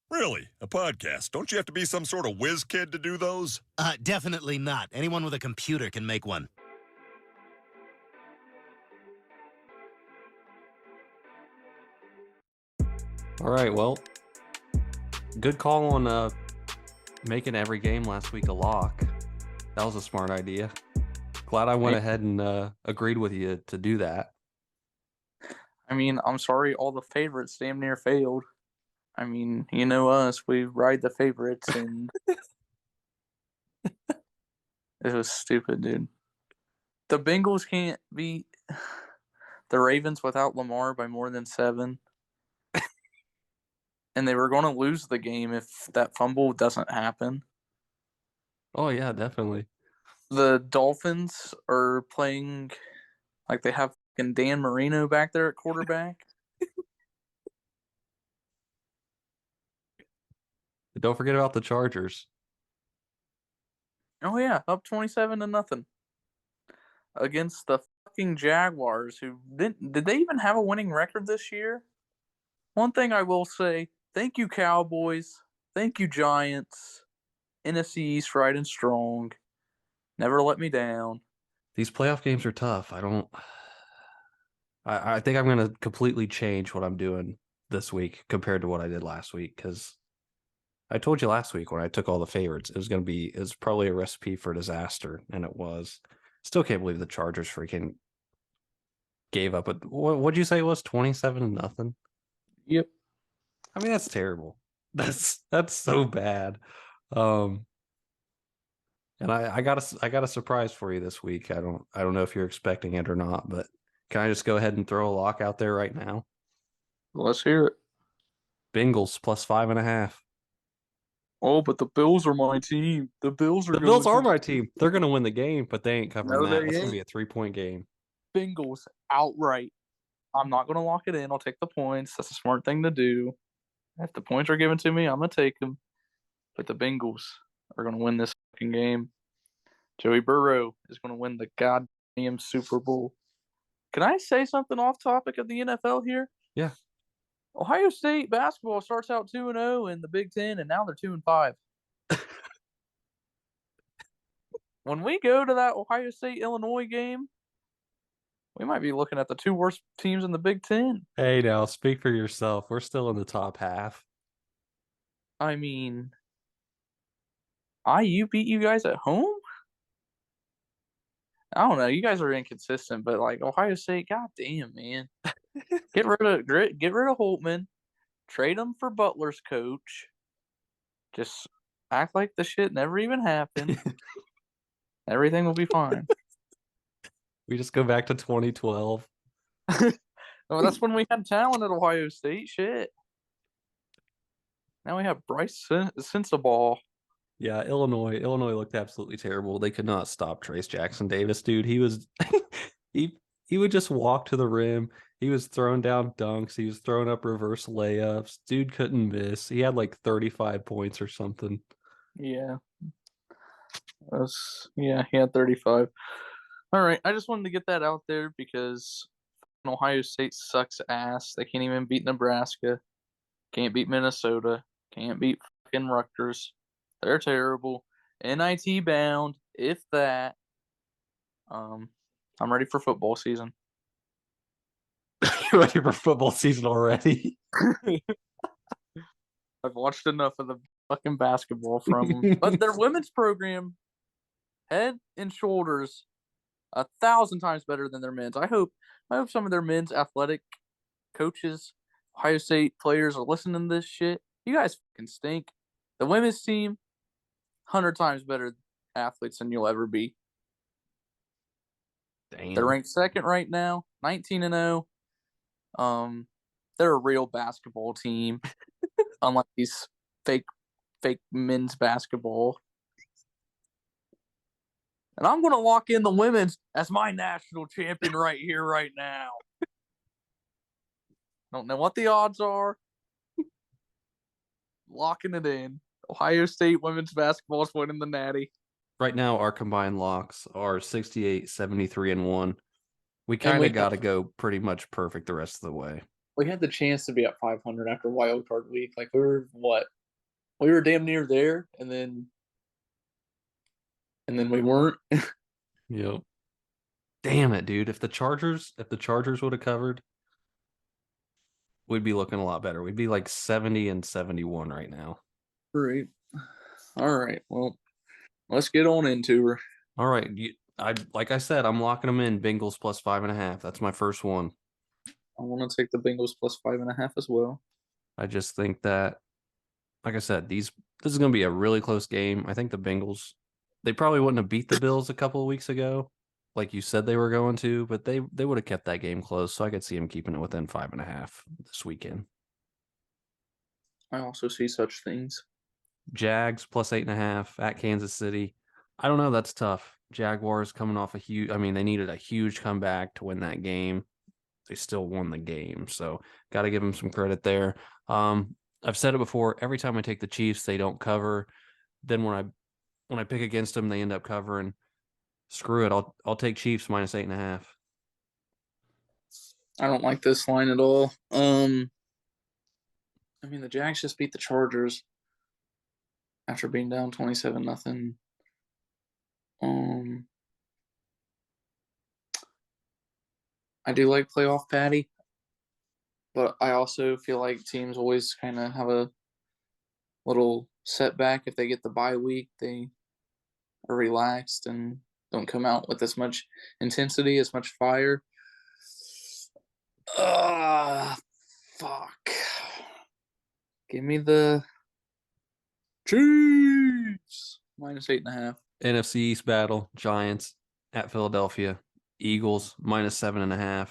Really? A podcast? Don't you have to be some sort of whiz kid to do those? Definitely not. Anyone with a computer can make one. All right, well, good call on making every game last week a lock. That was a smart idea. Glad I went ahead and agreed with you to do that. I mean, I'm sorry all the favorites damn near failed. I mean, you know us, we ride the favorites, and it was stupid, dude. The Bengals can't beat the Ravens without Lamar by more than 7. And they were going to lose the game if that fumble doesn't happen. Oh, yeah, definitely. The Dolphins are playing like they have fucking Dan Marino back there at quarterback. Don't forget about the Chargers. Oh, yeah, up 27-0 against the fucking Jaguars, who did they even have a winning record this year? One thing I will say, thank you, Cowboys. Thank you, Giants. NFC East riding strong. Never let me down. These playoff games are tough. I think I'm going to completely change what I'm doing this week compared to what I did last week, because I told you last week when I took all the favorites, it was probably a recipe for disaster, and it was. Still can't believe the Chargers freaking gave up. What'd you say it was? 27-0? Yep. I mean, that's terrible. That's so bad. And I got a surprise for you this week. I don't know if you're expecting it or not, but can I just go ahead and throw a lock out there right now? Let's hear it. Bengals plus 5.5. Oh, but the Bills are my team. The Bills are my team. They're going to win the game, but they ain't covering No, that. they That's going to ain't. be a 3-point game. Bengals outright. I'm not going to lock it in. I'll take the points. That's a smart thing to do. If the points are given to me, I'm going to take them. But the Bengals are going to win this fucking game. Joey Burrow is going to win the goddamn Super Bowl. Can I say something off topic of the NFL here? Yeah. Ohio State basketball starts out 2-0 in the Big Ten, and now they're 2-5. When we go to that Ohio State-Illinois game, we might be looking at the 2 worst teams in the Big Ten. Hey, now, speak for yourself. We're still in the top half. I mean, IU beat you guys at home? I don't know. You guys are inconsistent, but like Ohio State, goddamn, man. Get rid of Holtman. Trade him for Butler's coach. Just act like the shit never even happened. Everything will be fine. We just go back to 2012. Well, that's when we had talent at Ohio State. Shit. Now we have Bryce Sensabaugh. Yeah, Illinois looked absolutely terrible. They could not stop Trace Jackson Davis, dude. He was he would just walk to the rim. He was throwing down dunks. He was throwing up reverse layups. Dude couldn't miss. He had like 35 points or something. Yeah. He had 35. All right, I just wanted to get that out there because Ohio State sucks ass. They can't even beat Nebraska. Can't beat Minnesota. Can't beat fucking Rutgers. They're terrible. NIT bound, if that. I'm ready for football season. You're ready for football season already? I've watched enough of the fucking basketball from them. But their women's program, head and shoulders, 1,000 times better than their men's. I hope some of their men's athletic coaches, Ohio State players are listening to this shit. You guys fucking stink. The women's team, 100 times better athletes than you'll ever be. Damn. They're ranked second right now, 19-0. They're a real basketball team, unlike these fake men's basketball. And I'm going to lock in the women's as my national champion right here, right now. Don't know what the odds are. Locking it in. Ohio State women's basketball is winning the Natty. Right now, our combined locks are 68, 73, and 1. We kind of got to go pretty much perfect the rest of the way. We had the chance to be at 500 after wild card week. Like, we were, we were damn near there, and then we weren't. Yep. Damn it, dude. If the Chargers would have covered, we'd be looking a lot better. We'd be like 70-71 right now. Great. All right. Well, let's get on into her. All right. Like I said, I'm locking them in. Bengals plus 5.5. That's my first one. I want to take the Bengals plus 5.5 as well. I just think that, like I said, this is going to be a really close game. I think the Bengals, they probably wouldn't have beat the Bills a couple of weeks ago, like you said they were going to, but they would have kept that game close. So I could see them keeping it within 5.5 this weekend. I also see such things. Jags plus 8.5 at Kansas City. I don't know. That's tough. Jaguars coming off they needed a huge comeback to win that game. They still won the game. So got to give them some credit there. I've said it before. Every time I take the Chiefs, they don't cover. Then when I pick against them, they end up covering. Screw it. I'll take Chiefs minus 8.5. I don't like this line at all. The Jags just beat the Chargers after being down 27-0. I do like playoff Patty, but I also feel like teams always kind of have a little setback if they get the bye week. They are relaxed and don't come out with as much intensity, as much fire. Fuck. Give me the Chiefs minus 8.5. NFC East battle: Giants at Philadelphia. Eagles minus 7.5.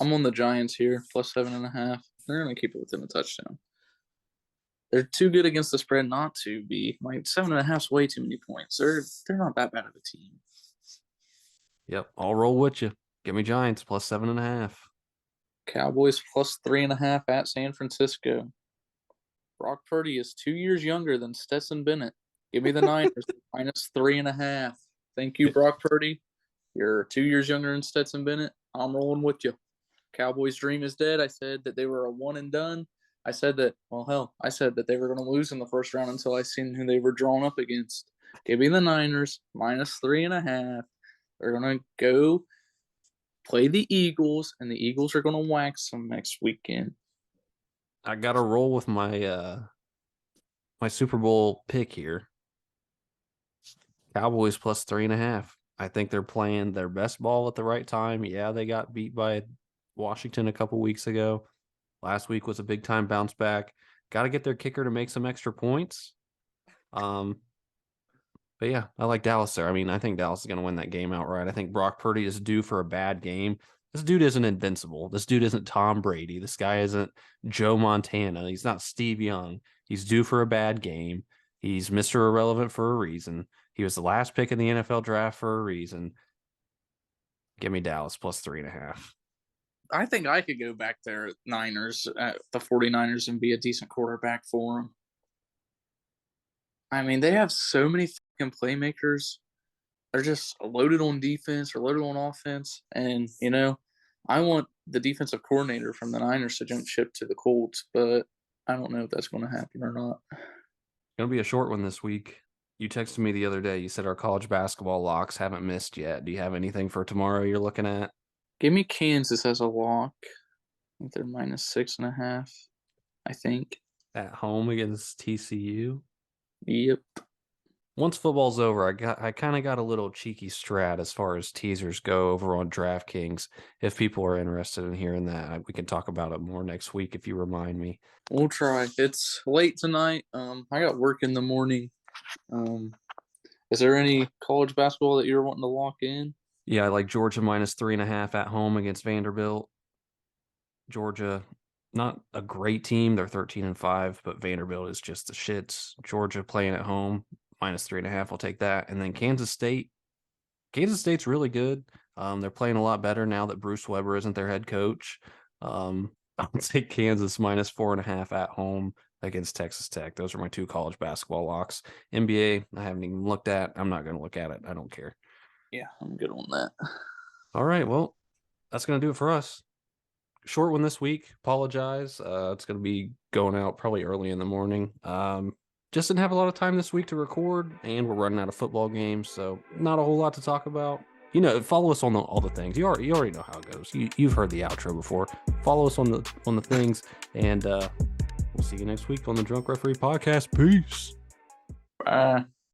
I'm on the Giants here, plus 7.5. They're gonna keep it within a touchdown. They're too good against the spread not to be. Like 7.5 is way too many points. They're not that bad of a team. Yep, I'll roll with you. Give me Giants plus 7.5. Cowboys plus 3.5 at San Francisco. Brock Purdy is 2 years younger than Stetson Bennett. Give me the Niners minus 3.5. Thank you, Brock Purdy. You're 2 years younger than Stetson Bennett. I'm rolling with you. Cowboys' dream is dead. I said that they were a one and done. I said that they were going to lose in the first round until I seen who they were drawn up against. Give me the Niners minus 3.5. They're going to go play the Eagles, and the Eagles are going to wax them next weekend. I got to roll with my my Super Bowl pick here. Cowboys plus 3.5. I think they're playing their best ball at the right time. Yeah, they got beat by Washington a couple weeks ago. Last week was a big time bounce back. Got to get their kicker to make some extra points. But yeah, I like Dallas there. I think Dallas is going to win that game outright. I think Brock Purdy is due for a bad game. This dude isn't invincible. This dude isn't Tom Brady. This guy isn't Joe Montana. He's not Steve Young. He's due for a bad game. He's Mr. Irrelevant for a reason. He was the last pick in the NFL draft for a reason. Give me Dallas plus 3.5. I think I could go back there at Niners, at the 49ers, and be a decent quarterback for them. They have so many fucking playmakers. They're just loaded on defense or loaded on offense. And, I want the defensive coordinator from the Niners to jump ship to the Colts, but I don't know if that's going to happen or not. Going to be a short one this week. You texted me the other day. You said our college basketball locks haven't missed yet. Do you have anything for tomorrow you're looking at? Give me Kansas as a lock. I think they're minus 6.5, I think. At home against TCU? Yep. Once football's over, I kind of got a little cheeky strat as far as teasers go over on DraftKings. If people are interested in hearing that, we can talk about it more next week if you remind me. We'll try. It's late tonight. I got work in the morning. Is there any college basketball that you're wanting to lock in? Yeah, I like Georgia minus 3.5 at home against Vanderbilt. Georgia, not a great team. They're 13-5, but Vanderbilt is just the shits. Georgia playing at home, minus 3.5. I'll take that. And then Kansas State. Kansas State's really good. They're playing a lot better now that Bruce Weber isn't their head coach. I'll take Kansas minus 4.5 at home against Texas Tech. Those are my two college basketball locks. NBA, I haven't even looked at. I'm not going to look at it. I don't care. Yeah, I'm good on that. All right, well, that's going to do it for us. Short one this week. Apologize. It's going to be going out probably early in the morning. just didn't have a lot of time this week to record, and we're running out of football games, so not a whole lot to talk about. Follow us on all the things. You already know how it goes. You've heard the outro before. Follow us on the things, and we'll see you next week on the Drunk Referee Podcast. Peace. Bye.